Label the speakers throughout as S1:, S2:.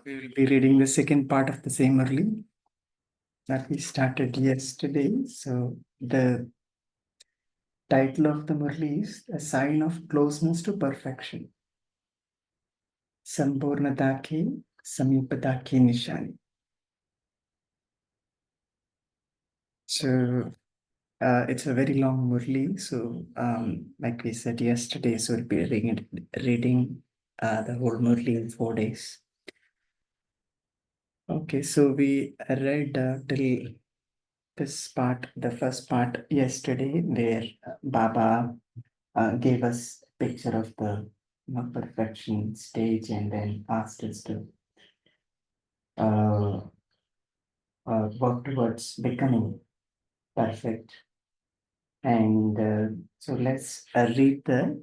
S1: We will be reading the second part of the same Murli that we started yesterday. So the title of the Murli is A Sign of Closeness to Perfection. Samburnata ki Samipata ki Nishani. So it's a very long Murli. So like we said yesterday, so we'll be reading the whole Murli in 4 days. Okay, so we read till this part, the first part yesterday, where Baba gave us a picture of the perfection stage and then asked us to uh, work towards becoming perfect. And so let's read the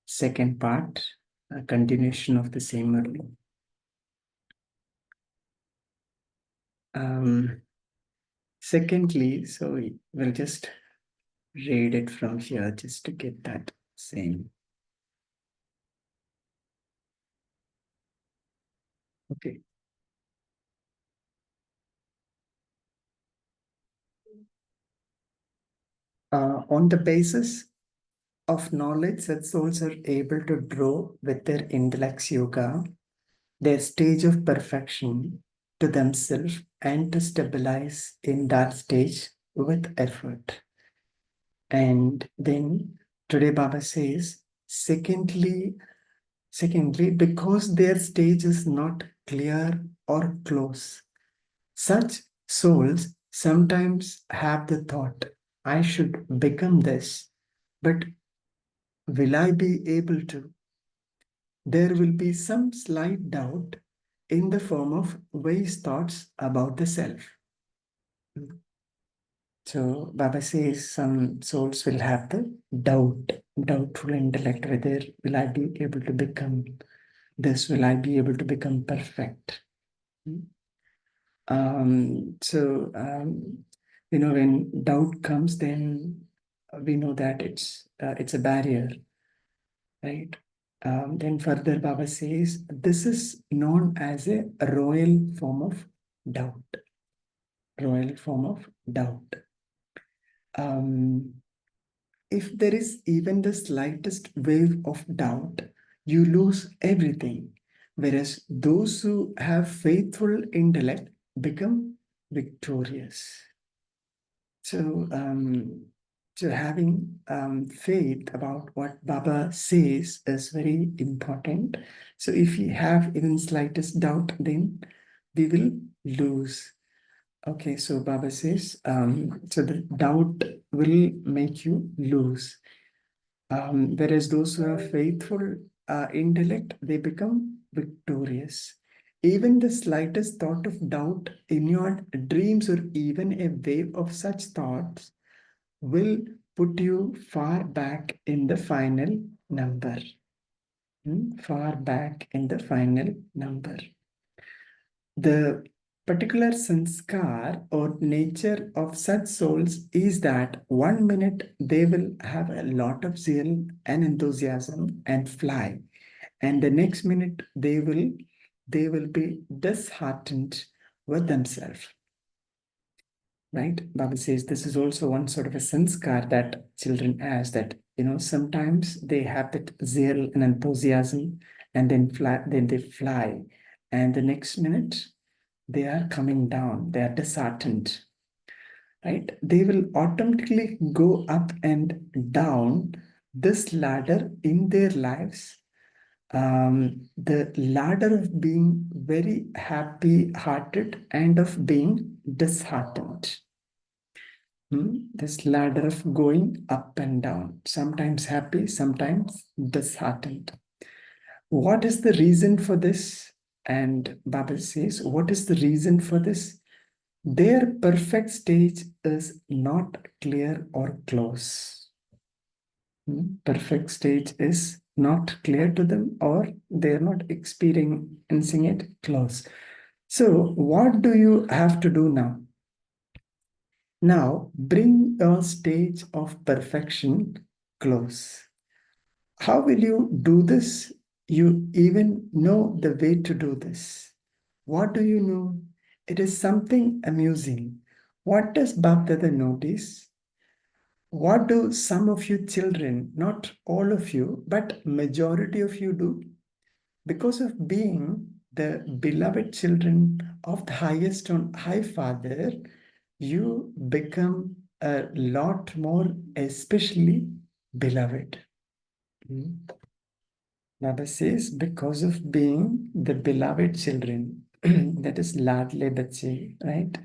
S1: second part, a continuation of the same early. Secondly, so we'll just read it from here just to get that same. Okay. On the basis of knowledge that souls are able to draw with their intellect's yoga, their stage of perfection to themselves and to stabilize in that stage with effort. And then today Baba says, secondly, because their stage is not clear or close, such souls sometimes have the thought, I should become this, but will I be able to? There will be some slight doubt in the form of wise thoughts about the self. So Baba says some souls will have the doubtful intellect, whether will I be able to become this, will I be able to become perfect? When doubt comes, then we know that it's a barrier, right? Then further Baba says, this is known as a royal form of doubt. Royal form of doubt. If there is even the slightest wave of doubt, you lose everything. Whereas those who have faithful intellect become victorious. So, having faith about what Baba says is very important. So if you have even slightest doubt, then we will lose. Okay, so Baba says, so the doubt will make you lose. Whereas those who have faithful intellect, they become victorious. Even the slightest thought of doubt in your dreams or even a wave of such thoughts will put you far back in the final number. Far back in the final number. The particular sanskar or nature of such souls is that 1 minute they will have a lot of zeal and enthusiasm and fly, and the next minute they will be disheartened with themselves. Right? Baba says this is also one sort of a sanskar that children has, that sometimes they have that zeal and enthusiasm and then they fly, and the next minute they are coming down, they are disheartened, right? They will automatically go up and down this ladder in their lives. The ladder of being very happy-hearted and of being disheartened. This ladder of going up and down, sometimes happy, sometimes disheartened. What is the reason for this? And Baba says, what is the reason for this? Their perfect stage is not clear or close. Perfect stage is not clear to them, or they're not experiencing it close. So what do you have to do now? Now bring your stage of perfection close. How will you do this? You even know the way to do this. What do you know? It is something amusing. What does Bapdada notice? What do some of you children, not all of you, but majority of you do? Because of being the beloved children of the highest on High Father, you become a lot more especially beloved. Baba says, because of being the beloved children, that is Ladle Bache, right?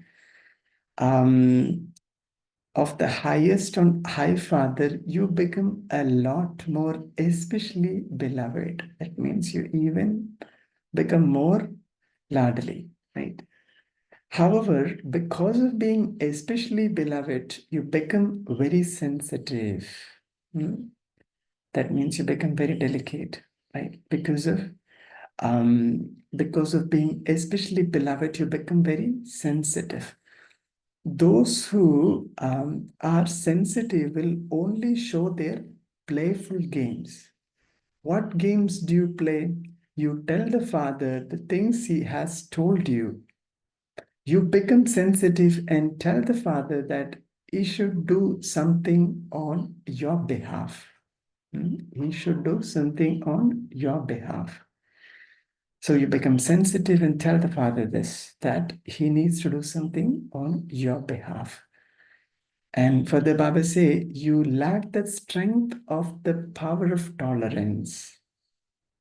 S1: Of the highest on High Father, you become a lot more especially beloved. That means you even become more Ladli, right? However, because of being especially beloved, you become very sensitive. Hmm? That means you become very delicate, right? Because of being especially beloved, you become very sensitive. Those who are sensitive will only show their playful games. What games do you play? You tell the father the things he has told you. You become sensitive and tell the father that he should do something on your behalf. He should do something on your behalf. So you become sensitive and tell the father this, that he needs to do something on your behalf. And further, Baba say, you lack the strength of the power of tolerance.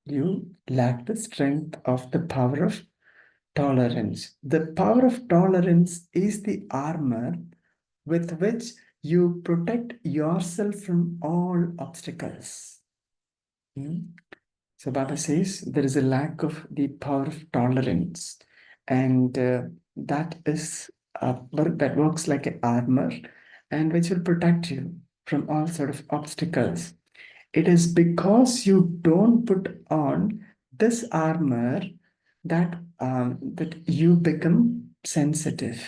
S1: You lack the strength of the power of tolerance. The power of tolerance is the armor with which you protect yourself from all obstacles. Hmm? So Baba says there is a lack of the power of tolerance, and that is that works like an armor, and which will protect you from all sort of obstacles. It is because you don't put on this armor that you become sensitive.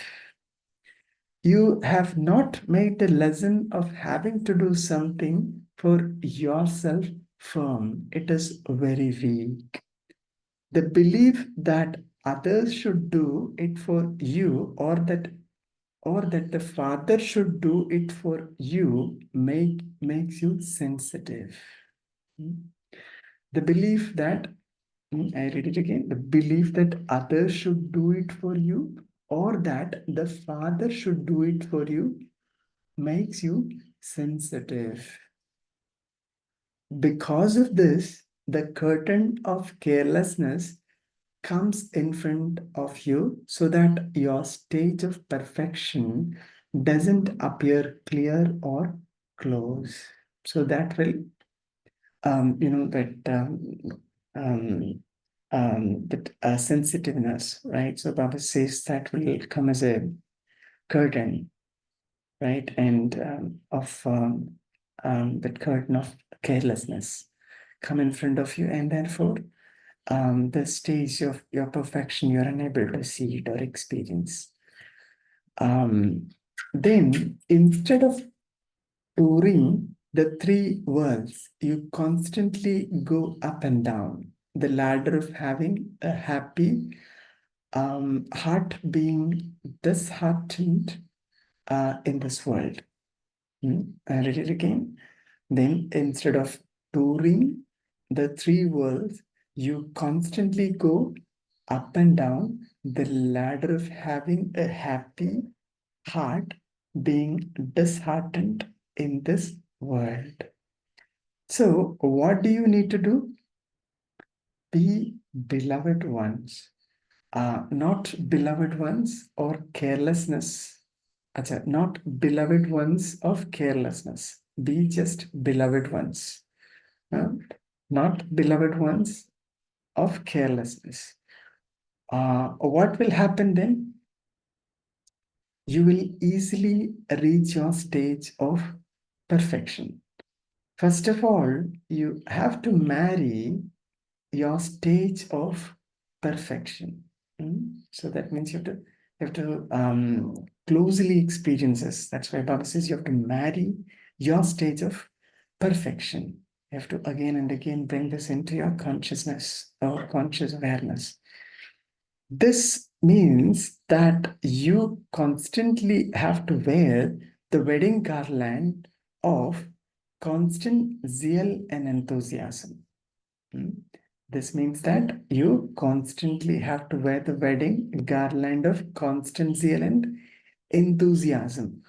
S1: You have not made the lesson of having to do something for yourself firm. It is very weak. The belief that others should do it for you, or that the father should do it for you, makes you sensitive. Hmm? The belief that, I read it again, the belief that others should do it for you, or that the father should do it for you, makes you sensitive. Because of this, the curtain of carelessness comes in front of you so that your stage of perfection doesn't appear clear or close. So that will, that sensitiveness, right? So Baba says that will come as a curtain, right? And that curtain of carelessness come in front of you, and therefore the stage of your perfection you're unable to see it or experience. Then instead of touring the three worlds, you constantly go up and down the ladder of having a happy heart being disheartened in this world. I read it again. Then instead of touring the three worlds, you constantly go up and down the ladder of having a happy heart being disheartened in this world. So, what do you need to do? Be beloved ones, not beloved ones or carelessness. Acha, not beloved ones of carelessness. Be just beloved ones. uh, Not beloved ones of carelessness. What will happen then? You will easily reach your stage of perfection. First of all, you have to marry your stage of perfection. So that means you have to closely experience this. That's why Baba says you have to marry your stage of perfection. You have to again and again bring this into your consciousness or conscious awareness. This means that you constantly have to wear the wedding garland of constant zeal and enthusiasm. Hmm? This means that you constantly have to wear the wedding garland of constant zeal and enthusiasm.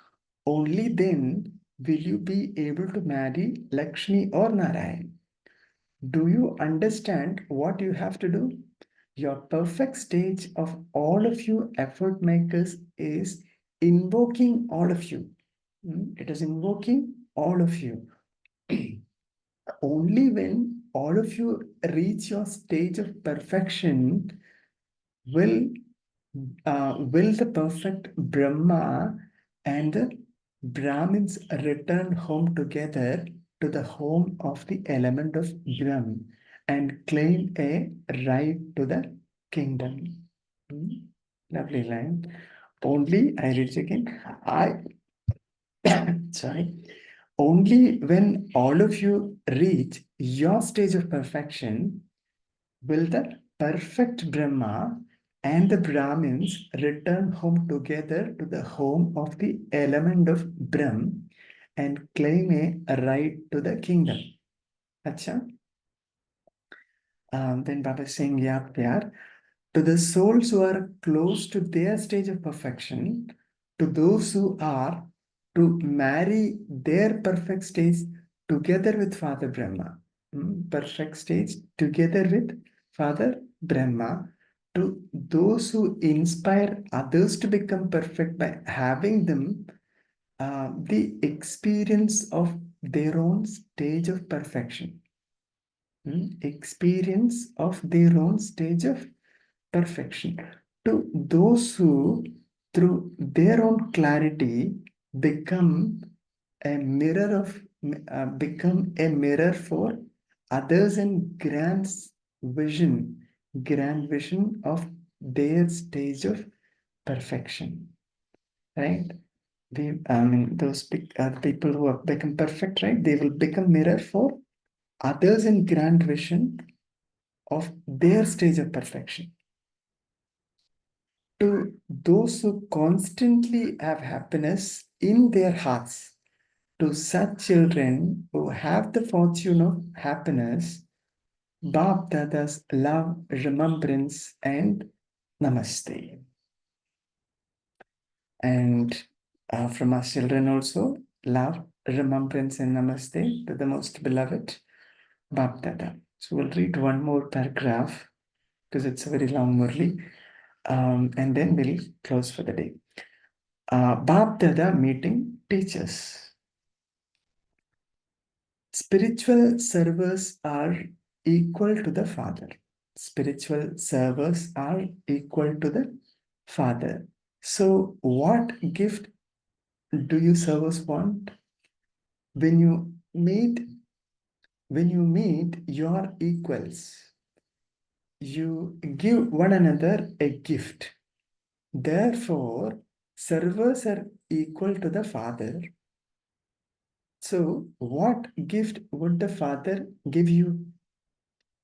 S1: Only then will you be able to marry Lakshmi or Narayan. Do you understand what you have to do? Your perfect stage of all of you effort makers is invoking all of you. It is invoking all of you. Only when all of you reach your stage of perfection will will the perfect Brahma and the Brahmins return home together to the home of the element of Brahm and claim a right to the kingdom. Hmm? Lovely line. Only, I read it again. I, sorry. Only when all of you reach your stage of perfection will the perfect Brahma and the Brahmins return home together to the home of the element of Brahm and claim a right to the kingdom. Acha? Then Baba is saying, yeah, pyar. To the souls who are close to their stage of perfection, to those who are to marry their perfect stage together with Father Brahma. Perfect stage together with Father Brahma. To those who inspire others to become perfect by having them the experience of their own stage of perfection. Experience of their own stage of perfection. To those who, through their own clarity, become a mirror of become a mirror for others and grand vision of their stage of perfection. Right? I mean, those people who have become perfect, right? They will become mirror for others in grand vision of their stage of perfection. To those who constantly have happiness in their hearts, to such children who have the fortune of happiness, Bap Dada's love, remembrance, and namaste. And from our children also, love, remembrance, and namaste to the most beloved Bap Dada. So we'll read one more paragraph because it's a very long Murli, and then we'll close for the day. Bap Dada meeting teachers. Spiritual servers are equal to the Father. Spiritual servers are equal to the Father. So, what gift do you servers want? When you meet, when you meet your equals, you give one another a gift. Therefore, servers are equal to the Father. So, what gift would the Father give you?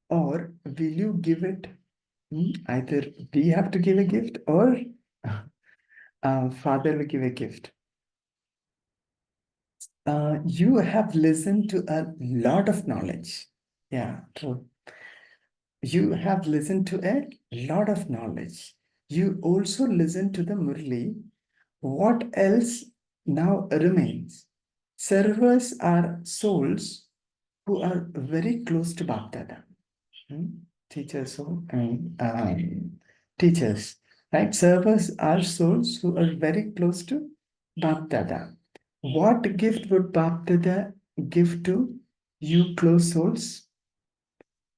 S1: Or will you give it? Either we have to give a gift or Father will give a gift. You have listened to a lot of knowledge. Yeah, true. You have listened to a lot of knowledge. You also listen to the Murli. What else now remains? Servers are souls who are very close to Bapdada. Teachers who teachers, right? Servers are souls who are very close to Bapdada. What gift would Bapdada give to you close souls?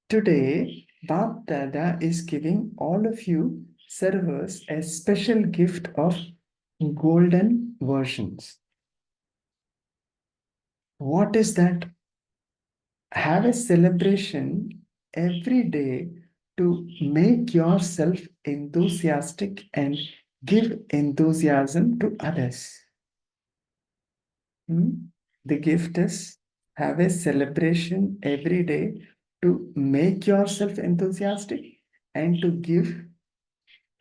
S1: Today, Bapdada is giving all of you servers a special gift of golden versions. What is that? Have a celebration every day to make yourself enthusiastic and give enthusiasm to others. The gift is have a celebration every day to make yourself enthusiastic and to give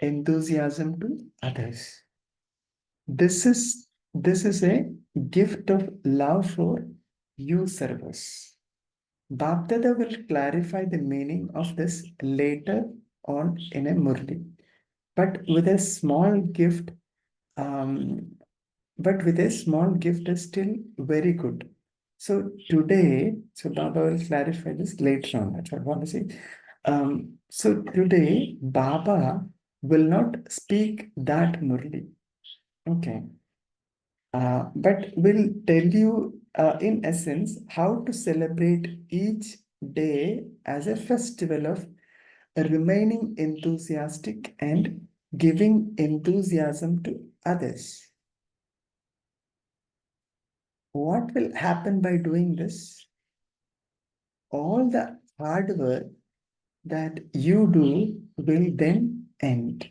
S1: enthusiasm to others. This is a gift of love for you service. Bapdada will clarify the meaning of this later on in a Murli. But with a small gift, um, but with a small gift is still very good. So today, so Baba will clarify this later on. That's what I want to say. So today, Baba will not speak that Murli. Okay. But will tell you, in essence, how to celebrate each day as a festival of remaining enthusiastic and giving enthusiasm to others. What will happen by doing this? All the hard work that you do will then end.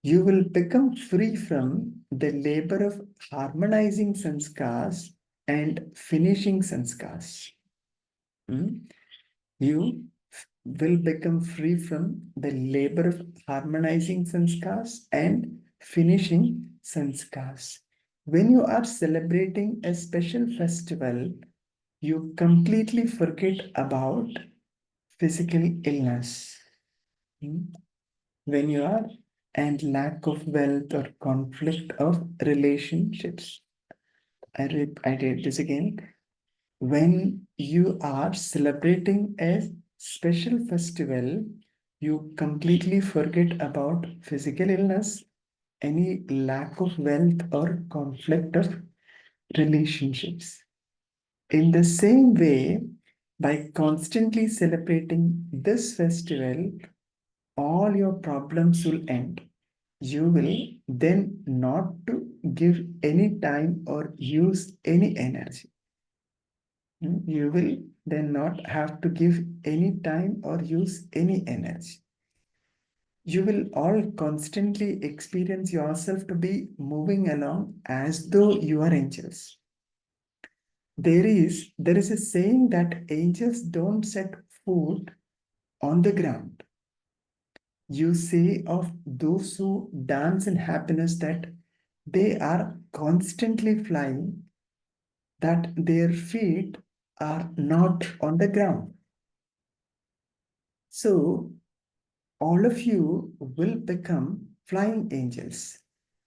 S1: You will become free from the labor of harmonizing sanskars and finishing sanskars. You will become free from the labor of harmonizing sanskars and finishing sanskars. When you are celebrating a special festival, you completely forget about physical illness. When you are and lack of wealth or conflict of relationships. I did this again. When you are celebrating a special festival, you completely forget about physical illness, any lack of wealth, or conflict of relationships. In the same way, by constantly celebrating this festival, all your problems will end. You will then not to give any time or use any energy. You will then not have to give any time or use any energy. You will all constantly experience yourself to be moving along as though you are angels. There is a saying that angels don't set foot on the ground. You say of those who dance in happiness that they are constantly flying, that their feet are not on the ground. So all of you will become flying angels.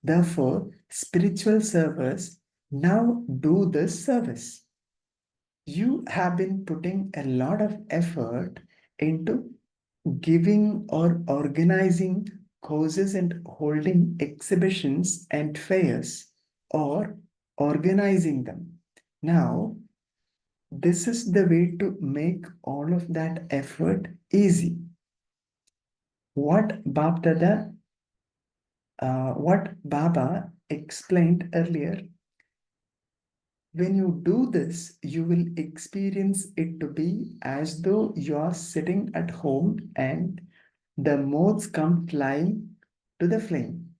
S1: Therefore, spiritual servers now do this service. You have been putting a lot of effort into giving or organizing courses and holding exhibitions and fairs or organizing them. Now, this is the way to make all of that effort easy. What Baba explained earlier, when you do this, you will experience it to be as though you are sitting at home and the moths come flying to the flame.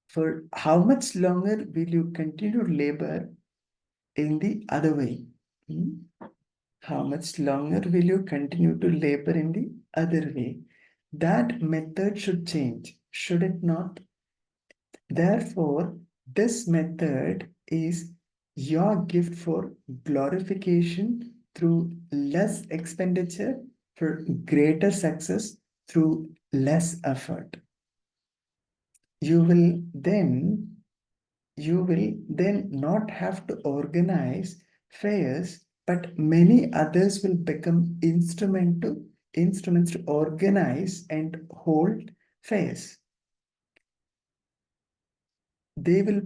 S1: For how much longer will you continue to labor in the other way? How much longer will you continue to labor in the other way? That method should change, should it not? Therefore, this method is your gift for glorification through less expenditure, for greater success through less effort. You will then not have to organize fairs, but many others will become instruments to organize and hold fairs. They will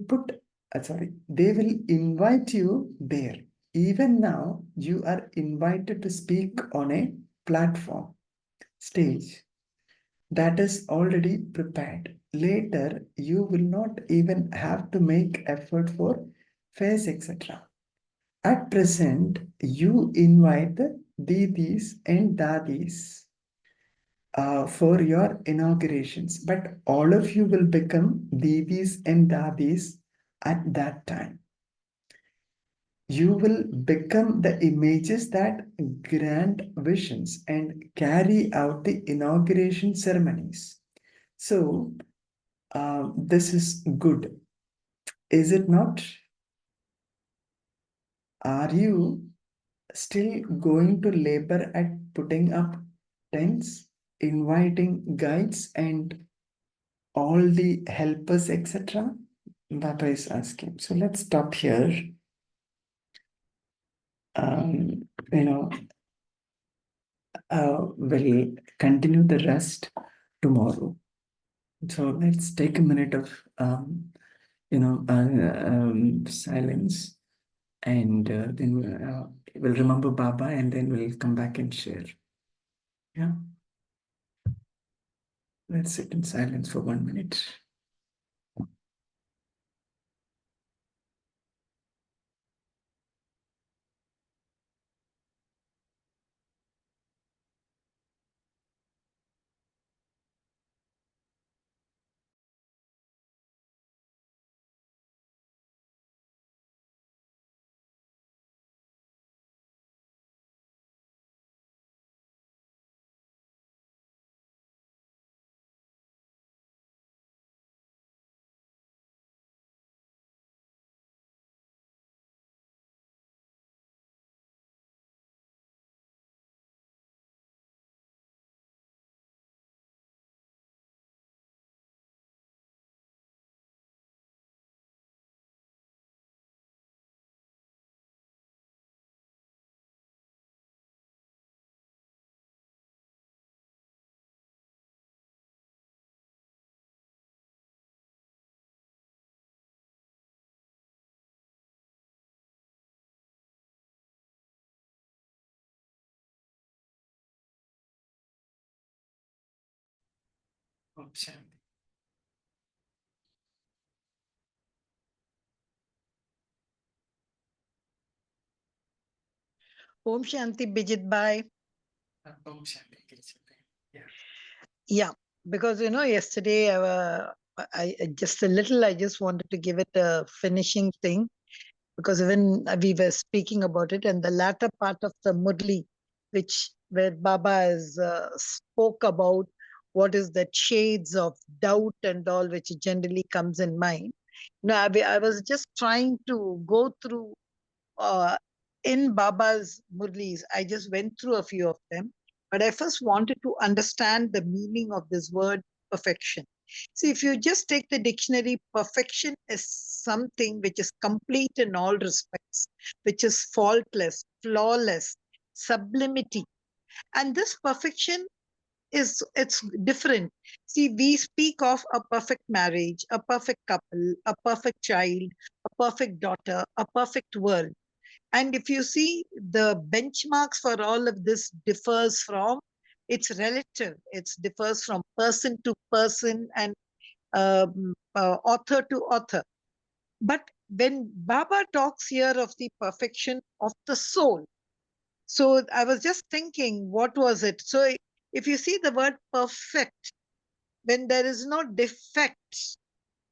S1: invite you there. Even now, you are invited to speak on a platform, stage that is already prepared. Later, you will not even have to make effort for fairs, etc. At present, you invite the didis and dadis for your inaugurations, but all of you will become didis and dadis at that time. You will become the images that grant visions and carry out the inauguration ceremonies. So, this is good, is it not? Are you still going to labor at putting up tents, inviting guides, and all the helpers, etc.? Baba is asking. So let's stop here. Um, you know, we'll continue the rest tomorrow. So let's take a minute of silence, and then we'll remember Baba, and then we'll come back and share. Yeah. Let's sit in silence for 1 minute. Om Shanti.
S2: Om Shanti Bijit Bhai.
S1: Om Shanti. Yeah.
S2: Yeah, because yesterday I just a little. I just wanted to give it a finishing thing because when we were speaking about it, and the latter part of the Murli, which where Baba has spoke about what is that shades of doubt and all, which generally comes in mind. I was just trying to go through uh, in Baba's Murlis. I just went through a few of them, but I first wanted to understand the meaning of this word perfection. See, if you just take the dictionary, perfection is something which is complete in all respects, which is faultless, flawless, sublimity. And this perfection it's different. See, we speak of a perfect marriage, a perfect couple, a perfect child, a perfect daughter, a perfect world. And if you see the benchmarks for all of this differs from, it's relative. It differs from person to person and author to author. But when Baba talks here of the perfection of the soul, so I was just thinking, what was it? So if you see the word perfect, when there is no defect,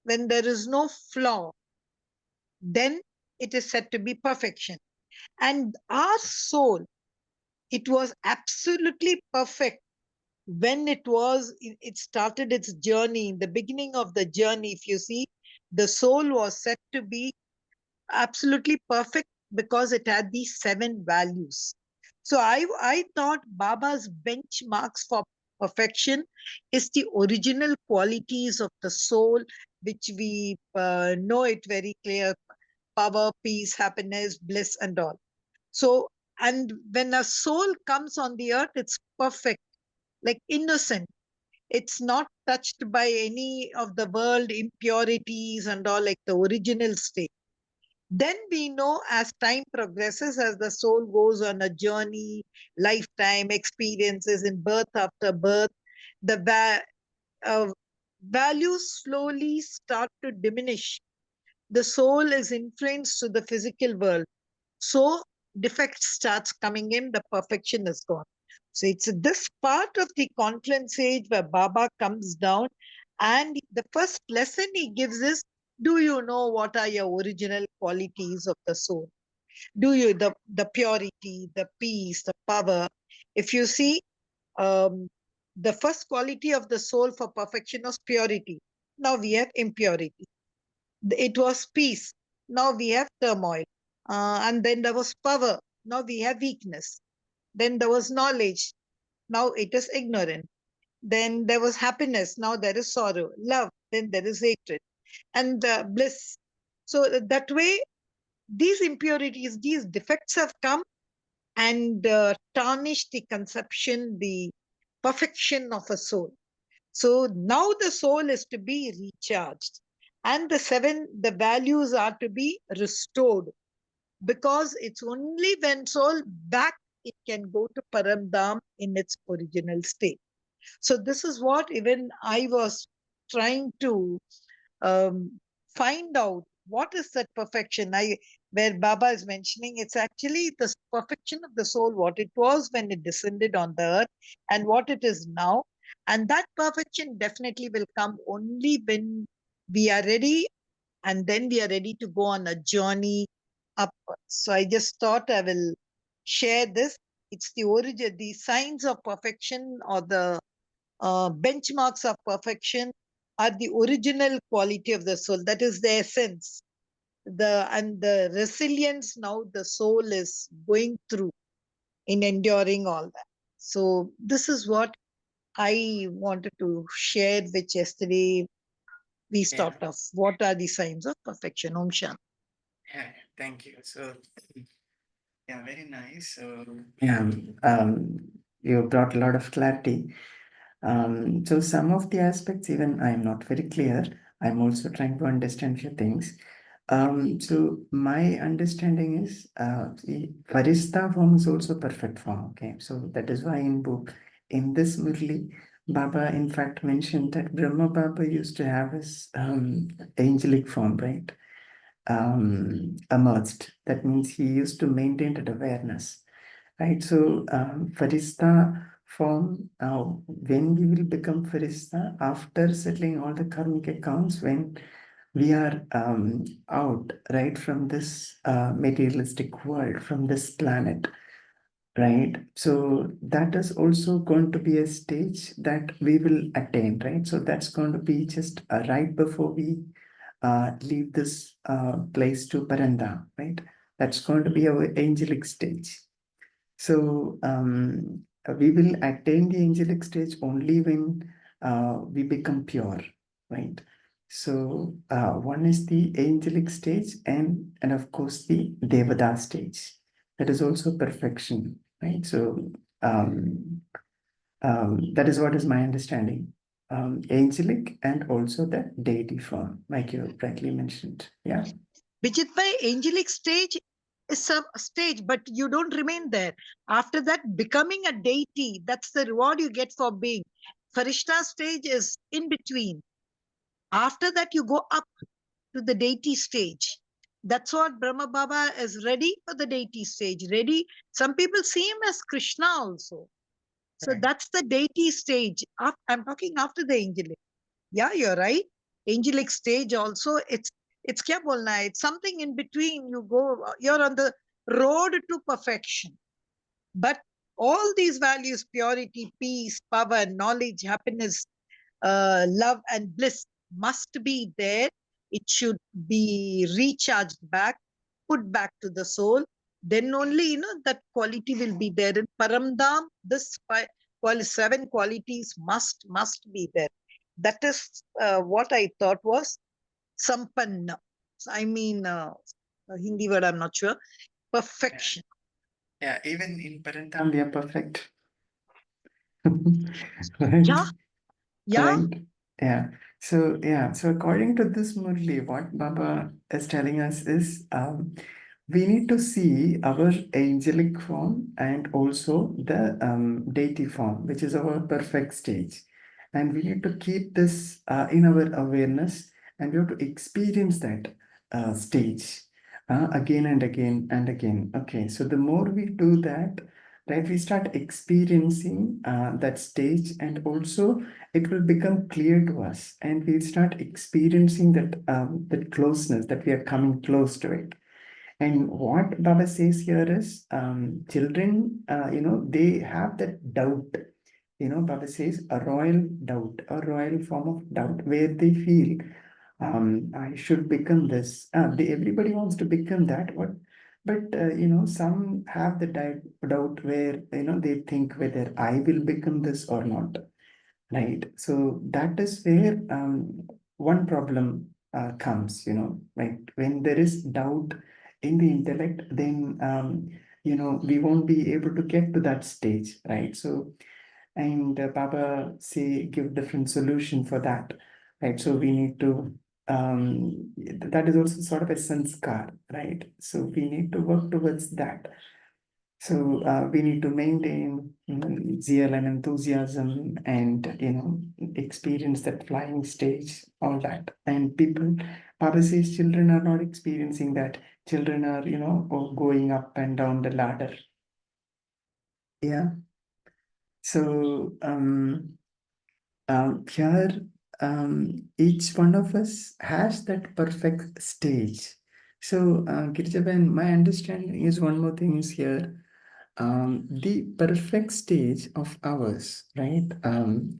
S2: when there is no flaw, then it is said to be perfection. And our soul, it was absolutely perfect when it started its journey. In the beginning of the journey, if you see, the soul was said to be absolutely perfect because it had these 7 values. So I thought Baba's benchmarks for perfection is the original qualities of the soul, which we know it very clear: power, peace, happiness, bliss, and all. So, and when a soul comes on the earth, it's perfect, like innocent. It's not touched by any of the world impurities and all, like the original state. Then we know as time progresses, as the soul goes on a journey, lifetime experiences in birth after birth, the values slowly start to diminish. The soul is influenced to the physical world. So defect starts coming in, the perfection is gone. So it's this part of the confluence age where Baba comes down, and the first lesson he gives is Do you know what are your original qualities of the soul? Do you the purity, the peace, the power? If you see, um, the first quality of the soul for perfection was purity. Now we have impurity. It was peace. Now we have turmoil. And then there was power. Now we have weakness. Then there was knowledge. Now it is ignorant. Then there was happiness. Now there is sorrow. Love. Then there is hatred. And bliss. So that way, these impurities, these defects have come and tarnished the conception, the perfection of a soul. So now the soul is to be recharged, and the values are to be restored, because it's only when soul back it can go to Paramdam in its original state. So this is what even I was trying to um, find out what is that perfection. Where Baba is mentioning, it's actually the perfection of the soul, what it was when it descended on the earth and what it is now. And that perfection definitely will come only when we are ready, and then we are ready to go on a journey upwards. So I just thought I will share this. It's the origin, the signs of perfection, or the benchmarks of perfection are the original quality of the soul. That is the essence. The resilience now the soul is going through in enduring all that. So this is what I wanted to share, which yesterday we
S1: Yeah,
S2: stopped off. What are the signs of perfection? Om Shanti.
S1: yeah, thank you. So, yeah, very nice. So, yeah, you brought a lot of clarity. So some of the aspects, even I'm not very clear. I'm also trying to understand few things. So my understanding is, the Farista form is also perfect form. Okay, so that is why in this Murli, Baba in fact mentioned that Brahma Baba used to have his angelic form, right? Emerged. That means he used to maintain that awareness, right? So Farista form, when we will become Farista after settling all the karmic accounts, when we are out, right, from this materialistic world, from this planet, right? So that is also going to be a stage that we will attain, right? So that's going to be just right before we leave this place to Paranda, right? That's going to be our angelic stage. So we will attain the angelic stage only when we become pure, right? So one is the angelic stage, and of course the Devada stage. That is also perfection, right? So um, that is what is my understanding. Angelic and also the deity form, like you rightly mentioned. Yeah.
S2: Vijitbhai, angelic stage is some stage, but you don't remain there. After that, becoming a deity, that's the reward you get for being. Farishta stage is in between. After that, you go up to the deity stage. That's what Brahma Baba is ready for, the deity stage. Ready. Some people see him as Krishna also. So
S1: Right.
S2: that's the deity stage. I'm talking after the angelic. Yeah, you're right. Angelic stage also. It's kya bolna hai? It's something in between. You're on the road to perfection. But all these values, purity, peace, power, knowledge, happiness, love and bliss must be there. It should be recharged back, put back to the soul. Then only, that quality will be there. In Paramdam, this seven qualities must be there. That is what I thought was sampanna. I mean, Hindi word, I'm not sure. Perfection.
S1: Yeah, even in Parentam, we are perfect.
S2: Yeah,
S1: Right?
S2: yeah.
S1: Right? Yeah. So, yeah. So, according to this Murli, what Baba is telling us is we need to see our angelic form and also the deity form, which is our perfect stage. And we need to keep this in our awareness, and we have to experience that stage again and again and again. Okay. So, the more we do that, right? We start experiencing that stage, and also it will become clear to us, and we start experiencing that closeness, that we are coming close to it. And what Baba says here is, children, they have that doubt. Baba says a royal doubt, a royal form of doubt, where they feel, I should become this. Everybody wants to become that. But some have the doubt where they think whether I will become this or not. Right. So that is where one problem comes. Right. When there is doubt in the intellect, then we won't be able to get to that stage. Right. So, and Baba say give different solution for that. Right. So we need to that is also sort of a sanskar, right? So we need to work towards that. So we need to maintain zeal and enthusiasm, and experience that flying stage, all that. And people, Baba says, children are not experiencing that. Children are going up and down the ladder. Yeah. So here, each one of us has that perfect stage. So, Girjaban, my understanding is one more thing is here. The perfect stage of ours, right,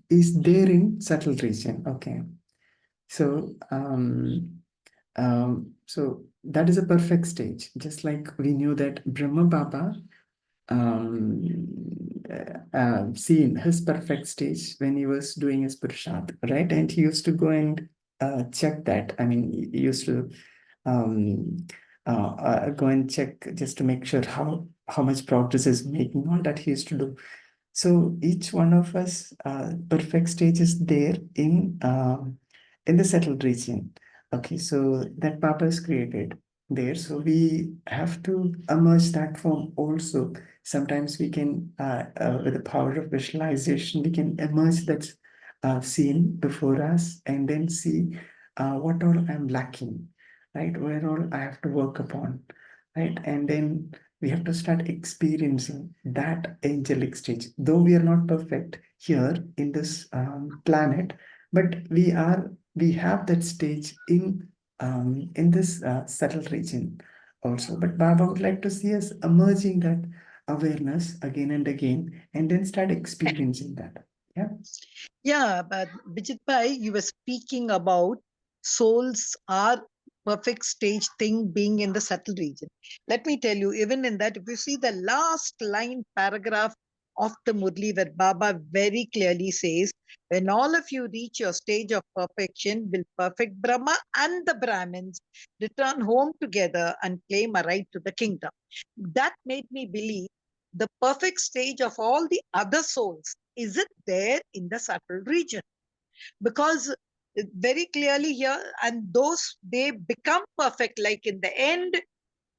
S1: is there in subtle region. Okay. So, so that is a perfect stage. Just like we knew that Brahma Baba seen his perfect stage when he was doing his Purusharth, right? And he used to go and check that. I mean, he used to um, go and check just to make sure how much progress is making, all that he used to do. So each one of us, perfect stage is there in the settled region. Okay, so that Papa is created there. So we have to emerge that form also. Sometimes we can, with the power of visualization, we can emerge that scene before us, and then see what all I'm lacking, right? Where all I have to work upon, right? And then we have to start experiencing that angelic stage. Though we are not perfect here in this planet, but we have that stage in this subtle region also. But Baba would like to see us emerging that awareness again and again, and then start experiencing that. Yeah.
S2: Yeah, but Bijit Bhai, you were speaking about souls are perfect stage thing being in the subtle region. Let me tell you, even in that, if you see the last line paragraph of the Murli, where Baba very clearly says, when all of you reach your stage of perfection, will perfect Brahma and the Brahmins return home together and claim a right to the kingdom. That made me believe the perfect stage of all the other souls, is it there in the subtle region? Because very clearly here, and those, they become perfect, like in the end,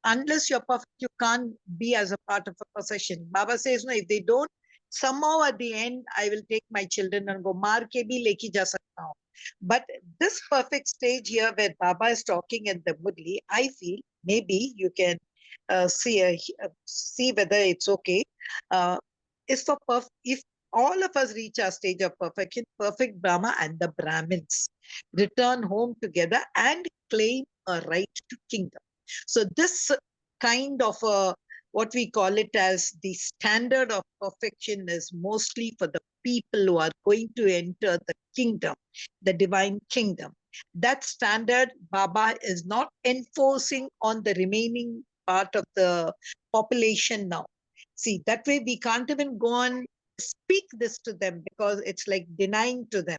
S2: unless you're perfect, you can't be as a part of a procession. Baba says, no, if they don't, somehow at the end, I will take my children and go, maar ke bhi leki ja sakta hu. But this perfect stage here where Baba is talking in the Murli, I feel maybe you can see whether it's okay. Is for if all of us reach our stage of perfection, perfect Brahma and the Brahmins return home together and claim a right to kingdom. So this kind of what we call it as the standard of perfection is mostly for the people who are going to enter the kingdom, the divine kingdom. That standard Baba is not enforcing on the remaining part of the population now. See, that way we can't even go and speak this to them because it's like denying to them.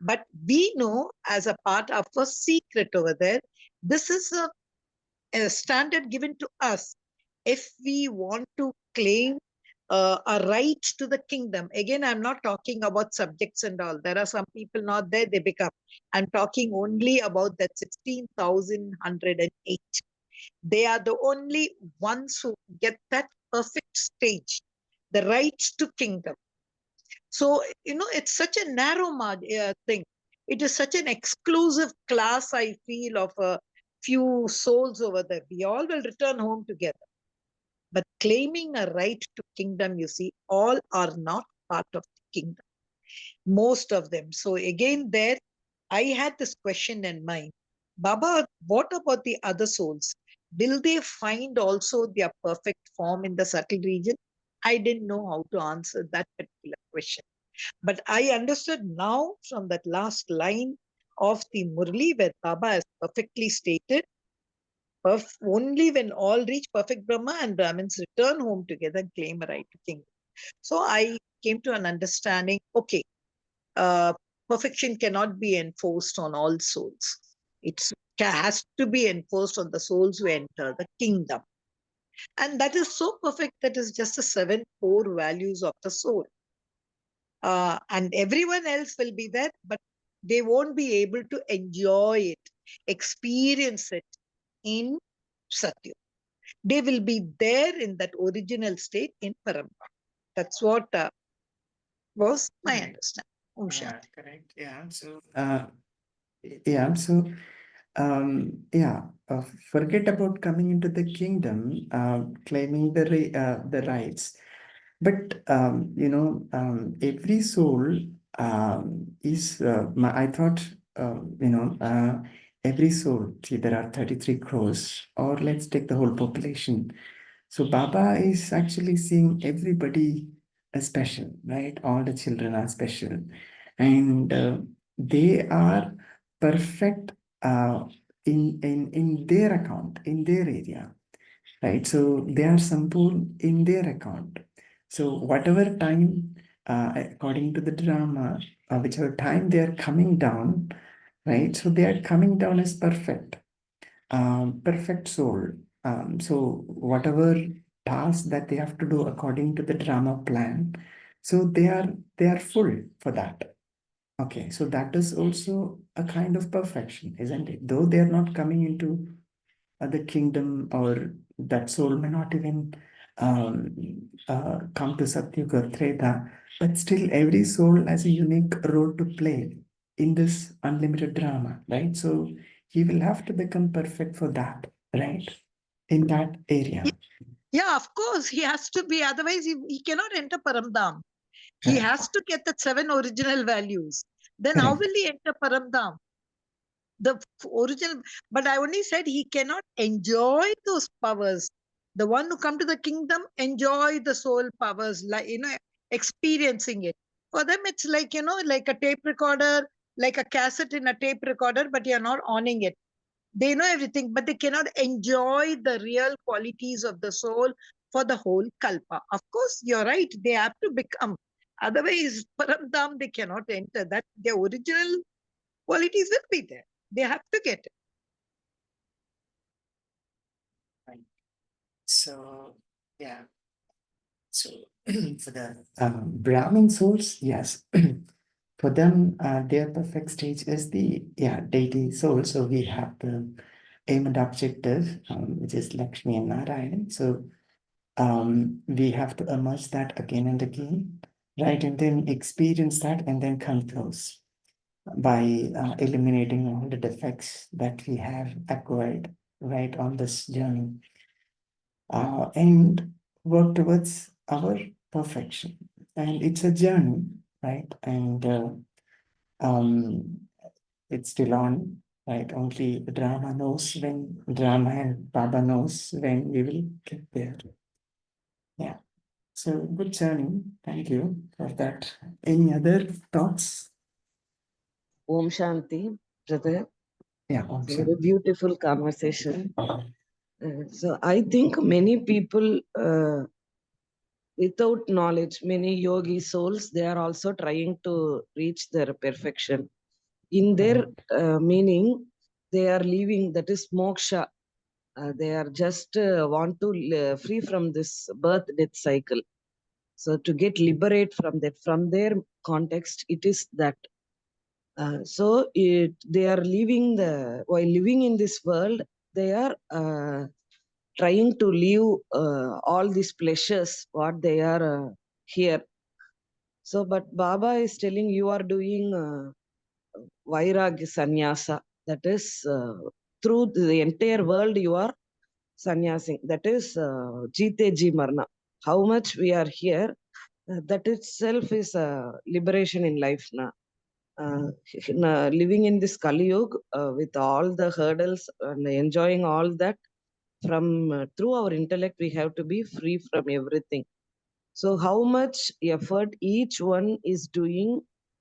S2: But we know as a part of a secret over there, this is a standard given to us if we want to claim a right to the kingdom. Again, I'm not talking about subjects and all. There are some people not there, they become. I'm talking only about that 16,108. They are the only ones who get that perfect stage, the rights to kingdom. So, it's such a narrow thing. It is such an exclusive class, I feel, of a few souls over there. We all will return home together. But claiming a right to kingdom, you see, all are not part of the kingdom. Most of them. So again, there, I had this question in mind. Baba, what about the other souls? Will they find also their perfect form in the subtle region? I didn't know how to answer that particular question. But I understood now from that last line of the Murli, where Baba has perfectly stated, only when all reach perfect Brahma and Brahmins return home together and claim a right to kingdom. So I came to an understanding, okay, uh, perfection cannot be enforced on all souls. It has to be enforced on the souls who enter the kingdom. And that is so perfect that is just the 7 core values of the soul. And everyone else will be there, but they won't be able to enjoy it, experience it in Satya. They will be there in that original state in Parampara. That's what was my understanding. Om
S1: Yeah,
S2: Shanti.
S1: correct. Yeah. So, yeah, forget about coming into the kingdom, claiming the rights. But every soul is. I thought, every soul. See, there are 33 crores, or let's take the whole population. So Baba is actually seeing everybody as special, right? All the children are special, and they are perfect in their account, in their area, right? So they are Sampurn in their account. So whatever time, according to the drama, whichever time they are coming down, right? So they are coming down as perfect, perfect soul. So whatever task that they have to do according to the drama plan, so they are full for that. Okay, so that is also a kind of perfection, isn't it? Though they are not coming into the kingdom, or that soul may not even come to Satyuga or Treta, but still every soul has a unique role to play in this unlimited drama, right? So he will have to become perfect for that, right? In that area.
S2: Yeah, of course, he has to be. Otherwise, he cannot enter Paramdam. He
S1: Correct.
S2: has to get the 7 original values. Then how
S1: Correct.
S2: will he enter Paramdam? The original, but I only said he cannot enjoy those powers. The one who come to the kingdom enjoy the soul powers, like experiencing it. For them, it's like like a tape recorder, like a cassette in a tape recorder, but you're not owning it. They know everything, but they cannot enjoy the real qualities of the soul for the whole kalpa. Of course, you're right. They have to become. Otherwise, Paramdam, they cannot enter. That their original qualities will be there. They have to get it.
S1: Right. So, yeah. So for the Brahmin souls, yes. For them, their perfect stage is the deity soul. So we have the aim and objective, which is Lakshmi and Narayan. So we have to emerge that again and again, right? And then experience that and then come close by eliminating all the defects that we have acquired, right, on this journey, and work towards our perfection. And it's a journey, right? And um, it's still on, right? Only the drama knows when, drama and Baba knows when we will get there. Yeah. So good journey. Thank you for that. Any other thoughts?
S3: Om Shanti, brother.
S1: Yeah,
S3: It's a very beautiful conversation.
S1: Uh,
S3: So I think many people, without knowledge, many yogi souls, they are also trying to reach their perfection. In their meaning, they are leaving, that is moksha. They are just want to free from this birth death cycle. So to get liberate from that, from their context, it is that. So they are while living in this world, they are trying to leave all these pleasures, what they are here. So, but Baba is telling you are doing Vairagya Sannyasa. That is, through the entire world, you are sannyasing. That is Jite Ji Marna. How much we are here, that itself is a liberation in life. Living in this Kali Yuga with all the hurdles and enjoying all that from through our intellect, we have to be free from everything. So, how much effort each one is doing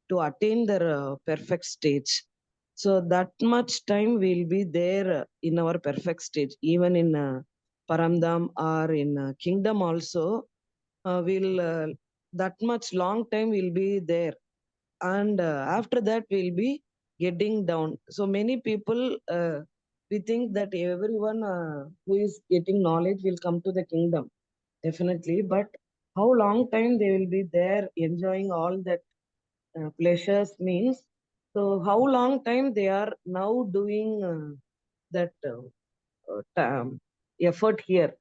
S3: to attain their perfect stage. So, that much time will be there in our perfect stage, even in Paramdam or in Kingdom also. Will that much long time will be there, and after that we'll be getting down. So many people we think that everyone who is getting knowledge will come to the kingdom, definitely, but how long time they will be there enjoying all that pleasures means, so how long time they are now doing that effort here.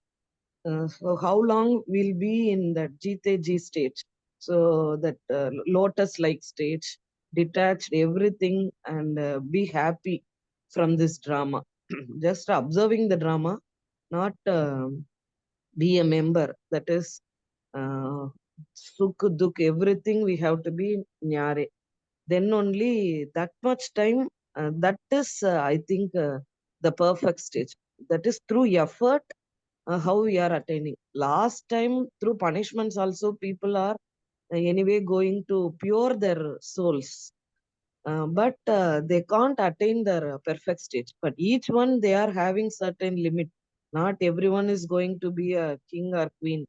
S3: So how long will be in that Jite Ji stage? So that lotus-like stage, detached everything and be happy from this drama. Just observing the drama, not be a member. That is sukh, dukh, everything we have to be nyare. Then only that much time, that is, I think, the perfect stage. That is through effort how we are attaining. Last time, through punishments also, people are anyway going to pure their souls. But they can't attain their perfect stage. But each one, they are having certain limit. Not everyone is going to be a king or queen.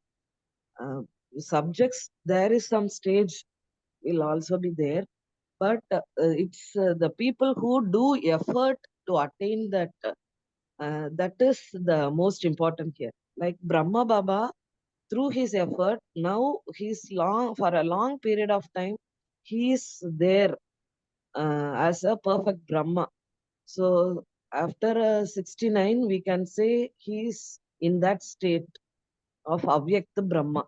S3: Subjects, there is some stage will also be there. But it's the people who do effort to attain that, that is the most important here. Like Brahma Baba, through his effort, now he's long, for a long period of time, he is there as a perfect Brahma. So after 69, we can say he's in that state of Avyakta Brahma.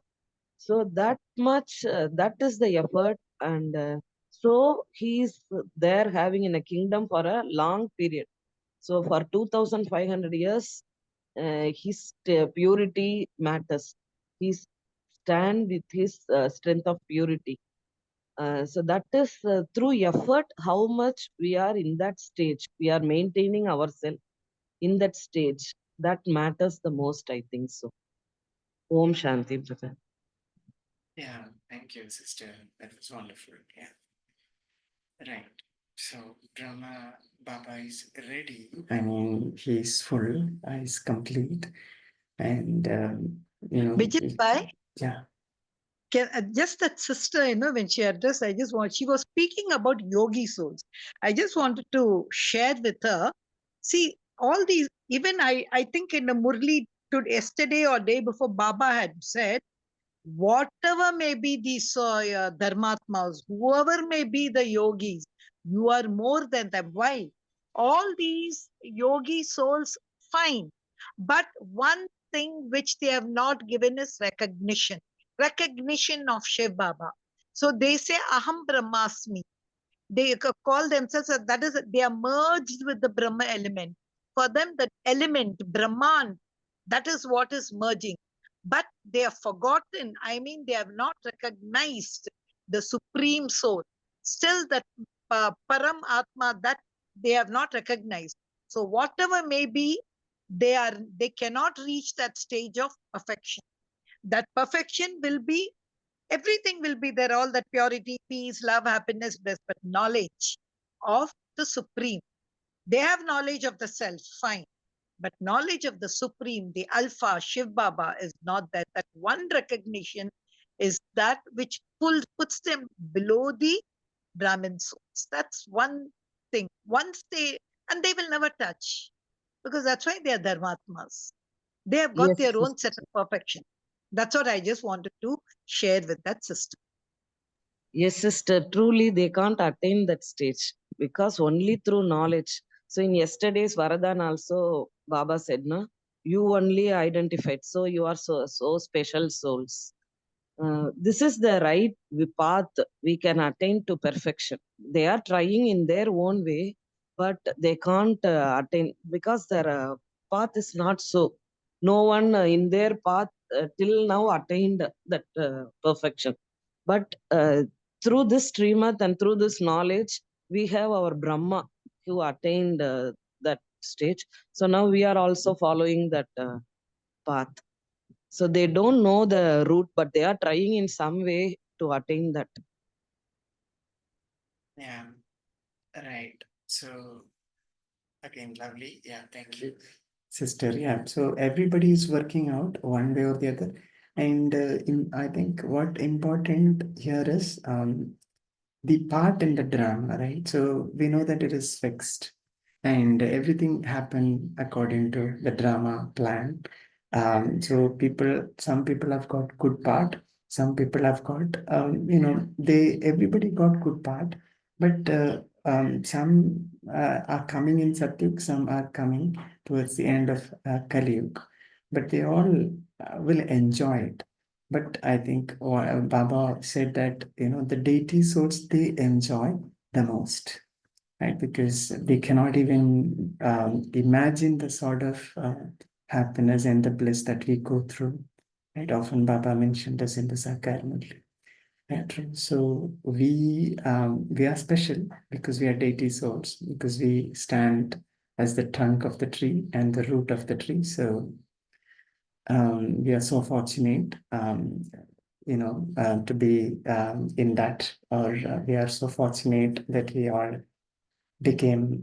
S3: So that much, that is the effort. And so he's there having in a kingdom for a long period. So for 2500 years, his purity matters. He stand with his strength of purity. So that is through effort, how much we are in that stage. We are maintaining ourselves in that stage. That matters the most, I think so. Om Shanti, brother.
S1: Yeah, thank you, sister. That was wonderful. Yeah. Right. So Brahma Baba is ready. I mean, he's full, he's complete. And,
S2: Vijay Bhai,
S1: yeah.
S2: just that sister, when she addressed, she was speaking about yogi souls. I just wanted to share with her. See, all these, even I think in the Murli yesterday or day before, Baba had said, whatever may be these dharmatmas, whoever may be the yogis, you are more than them. Why? All these yogi souls, fine. But one thing which they have not given is recognition of Shiv Baba. So they say, Aham Brahmasmi. They call themselves, that is, they are merged with the Brahma element. For them, the element, Brahman, that is what is merging. But they have forgotten, I mean, they have not recognized the Supreme Soul. Still, that Param Atma, that they have not recognized. So whatever may be, they cannot reach that stage of perfection. That perfection will be, everything will be there, all that purity, peace, love, happiness, bliss, but knowledge of the Supreme. They have knowledge of the self, fine. But knowledge of the Supreme, the Alpha, Shiv Baba, is not that. That one recognition is that which puts them below the Brahmin souls. That's one thing. Once and they will never touch, because that's why they are Dharmatmas. They have got
S3: Yes,
S2: their own set of perfection. That's what I just wanted to share with that sister.
S3: yes, sister. Truly, they can't attain that stage because only through knowledge. So in yesterday's Varadan also, Baba said, no, you only identified. So you are so special souls. This is the right path we can attain to perfection. They are trying in their own way, but they can't attain because their path is not so. No one in their path till now attained that perfection. But through this Srimad and through this knowledge, we have our Brahma who attained that stage. So now we are also following that path. So they don't know the route, but they are trying in some way to attain that.
S1: Yeah, right. So again, lovely. Yeah, thank you, sister. Yeah, so everybody is working out one way or the other. And I think what important here is the part in the drama, right? So we know that it is fixed and everything happened according to the drama plan. So some people have got good part, some people have got, everybody got good part, but some are coming in Satyug, some are coming towards the end of Kali Yuga, but they all will enjoy it. But I think Baba said that, the deity souls, they enjoy the most, right? Because they cannot even imagine the sort of happiness and the bliss that we go through, right? Often Baba mentioned this in the Sakar Murli. Yeah, true. So we are special because we are deity souls, because we stand as the trunk of the tree and the root of the tree. So we are so fortunate, to be in that, or we are so fortunate that we all became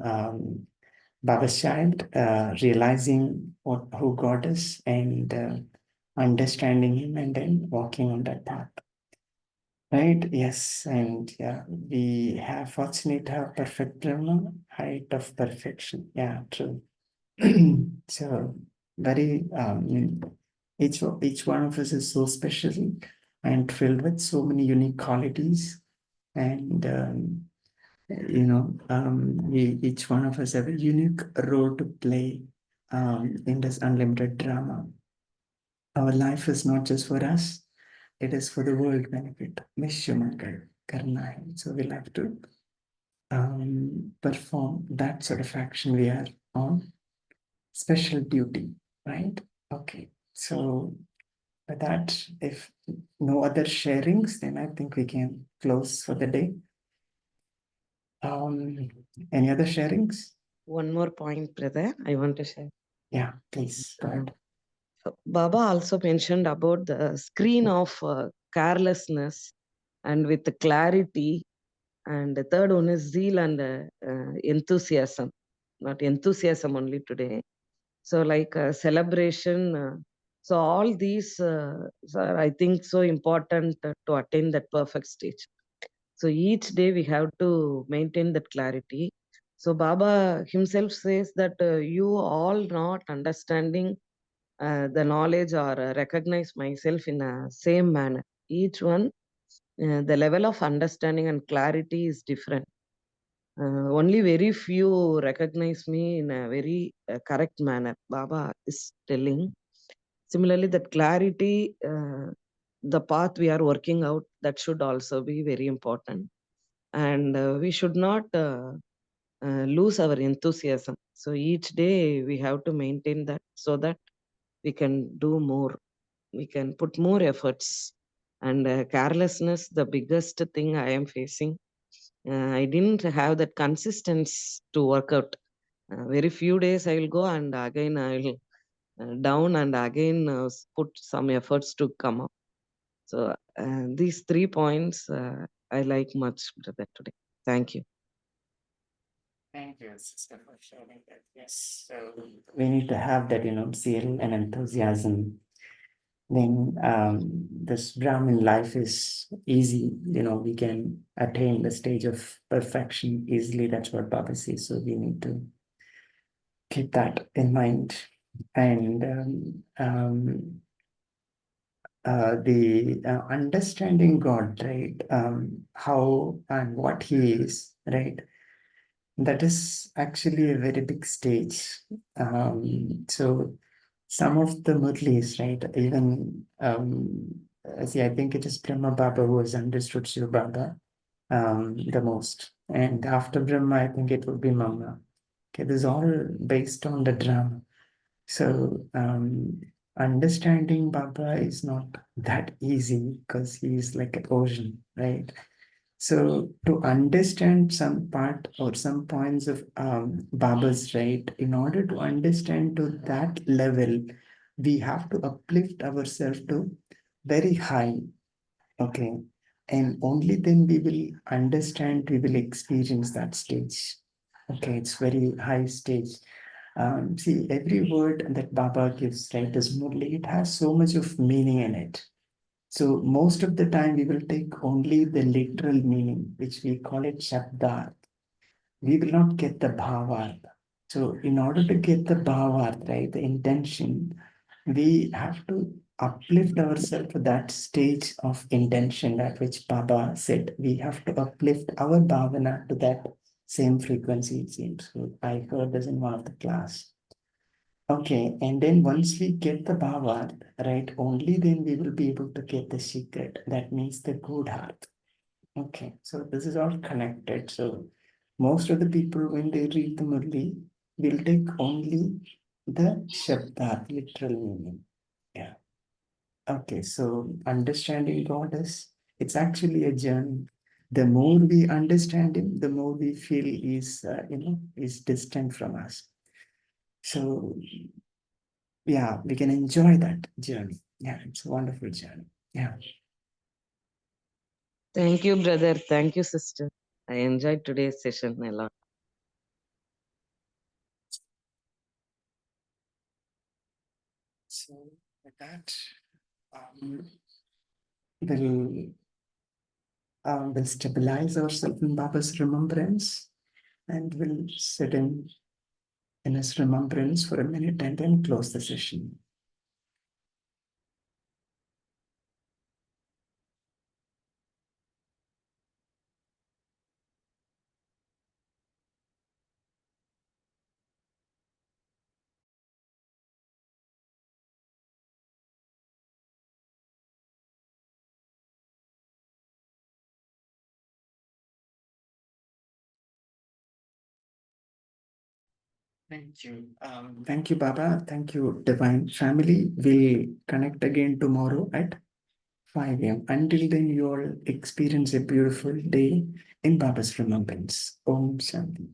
S1: Baba's child, realizing who God is and understanding Him and then walking on that path. Right? Yes, and yeah, we have fortunate to have perfect Brahma, height of perfection. Yeah, true. So very each one of us is so special and filled with so many unique qualities, and each one of us have a unique role to play in this unlimited drama. Our life is not just for us, it is for the world benefit. Vishwamangal Karna hai. So we'll have to perform that sort of action we are on. Special duty, right? Okay. So with that, if no other sharings, then I think we can close for the day. Any other sharings?
S3: One more point, brother, I want to share.
S1: Yeah, please go ahead.
S3: So Baba also mentioned about the screen of carelessness and with the clarity. And the third one is zeal and enthusiasm, not enthusiasm only today. So like celebration. So all these are, I think, so important to attain that perfect stage. So each day we have to maintain that clarity. So Baba himself says that you all not understanding the knowledge or recognize myself in a same manner. Each one, the level of understanding and clarity is different. Only very few recognize me in a very correct manner. Baba is telling. Similarly, that clarity, the path we are working out, that should also be very important. And we should not lose our enthusiasm. So each day we have to maintain that so that we can do more, we can put more efforts. And carelessness, the biggest thing I am facing. I didn't have that consistency to work out. Very few days I will go and again I will down and again put some efforts to come up. So these 3 points I like much, brother, today. Thank you.
S1: Thank you, sister, for sharing that. Yes, so we need to have that, zeal and enthusiasm. Then this Brahmin life is easy. We can attain the stage of perfection easily. That's what Baba says. So we need to keep that in mind. And the understanding God, right? How and what He is, right? That is actually a very big stage. So some of the Murlis, right? Even see, I think it is Brahma Baba who has understood Shiva Baba the most, and after Brahma, I think it would be Mama. Okay, this is all based on the drama. So understanding Baba is not that easy because he is like an ocean, right? So to understand some part or some points of Baba's, right, in order to understand to that level, we have to uplift ourselves to very high, okay? And only then we will understand, we will experience that stage. Okay, it's very high stage. See, every word that Baba gives, right, is Murli, it has so much of meaning in it. So most of the time we will take only the literal meaning, which we call it Shabdat. We will not get the Bhavarth. So in order to get the Bhavarth, right, the intention, we have to uplift ourselves to that stage of intention, that which Baba said. We have to uplift our bhavana to that same frequency, it seems. So I heard this in one of the class. Okay, and then once we get the bhavad, right, only then we will be able to get the secret. That means the good heart. Okay, so this is all connected. So most of the people, when they read the Murli, will take only the Shabdat, literal meaning. Yeah. Okay, so understanding God is, it's actually a journey. The more we understand Him, the more we feel He's, is distant from us. So yeah, we can enjoy that journey. Yeah, it's a wonderful journey. Yeah.
S3: Thank you, brother. Thank you, sister. I enjoyed today's session a lot.
S1: So with that, we'll we'll stabilize ourselves in Baba's remembrance, and we'll sit in his remembrance for a minute and then close the session. Thank you. Thank you, Baba. Thank you, Divine Family. We'll connect again tomorrow at 5 a.m. Until then, you all experience a beautiful day in Baba's remembrance. Om Shanti.